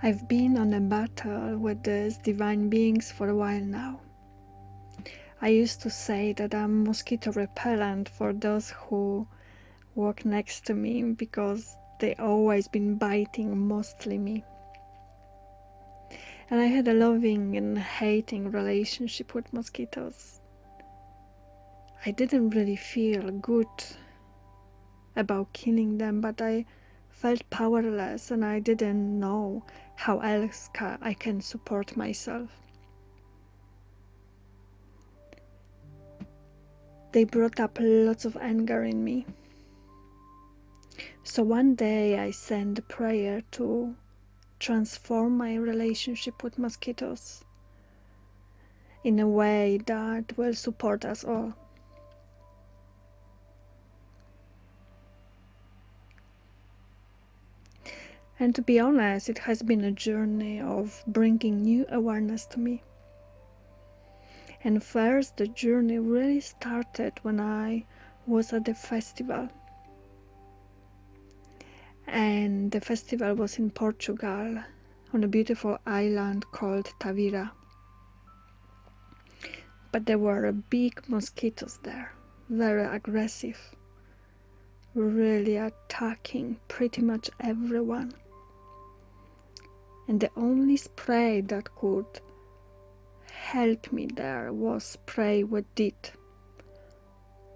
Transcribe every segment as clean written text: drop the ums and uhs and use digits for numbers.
I've been on a battle with these divine beings for a while now. I used to say that I'm mosquito repellent for those who walk next to me because they always been biting mostly me. And I had a loving and hating relationship with mosquitoes. I didn't really feel good about killing them, but I felt powerless and I didn't know how else I can support myself. They brought up lots of anger in me. So one day I sent a prayer to transform my relationship with mosquitoes in a way that will support us all. And to be honest, it has been a journey of bringing new awareness to me. And first, the journey really started when I was at the festival. And the festival was in Portugal, on a beautiful island called Tavira. But there were big mosquitoes there, very aggressive, really attacking pretty much everyone. And the only spray that could help me there was spray with DEET.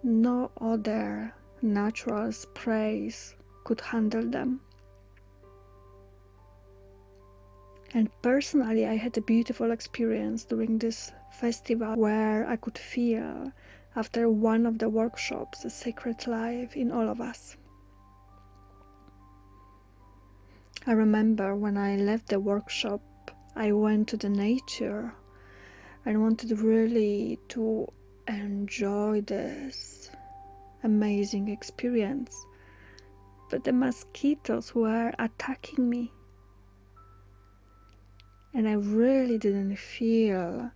No other natural sprays could handle them. And personally, I had a beautiful experience during this festival where I could feel, after one of the workshops, a sacred life in all of us. I remember when I left the workshop, I went to the nature and wanted really to enjoy this amazing experience. But the mosquitoes were attacking me. And I really didn't feel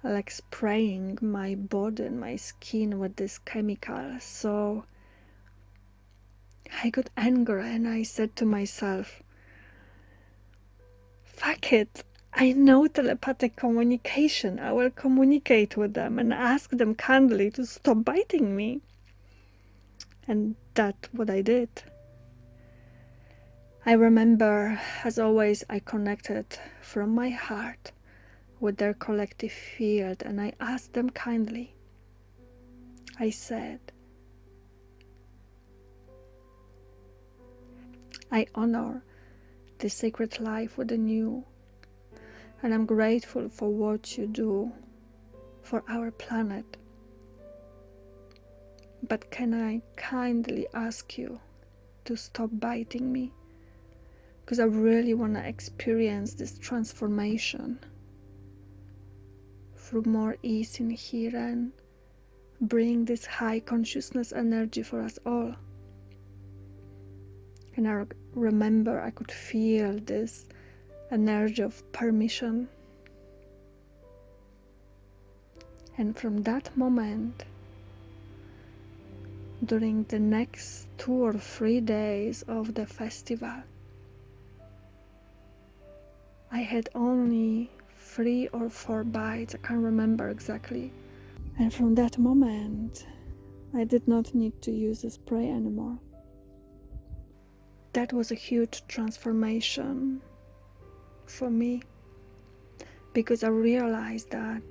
like spraying my body and my skin with this chemical. So I got angry and I said to myself, fuck it, I know telepathic communication. I will communicate with them and ask them kindly to stop biting me. And that's what I did. I remember, as always, I connected from my heart with their collective field and I asked them kindly. I said, I honor the sacred life within you, and I'm grateful for what you do for our planet. But can I kindly ask you to stop biting me? Because I really want to experience this transformation through more ease in here and bring this high consciousness energy for us all. And I remember I could feel this energy of permission. And from that moment, during the next 2 or 3 days of the festival, I had only 3 or 4 bites, I can't remember exactly. And from that moment, I did not need to use the spray anymore. That was a huge transformation for me, because I realized that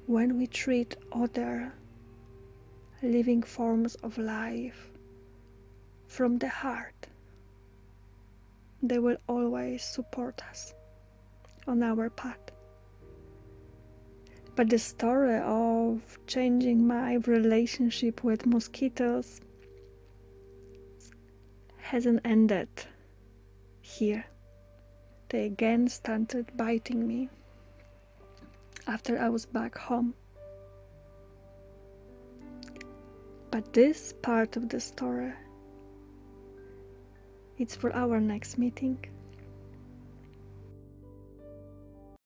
when we treat other living forms of life from the heart, they will always support us on our path. But the story of changing my relationship with mosquitoes hasn't ended here. They again started biting me after I was back home. But this part of the story, it's for our next meeting.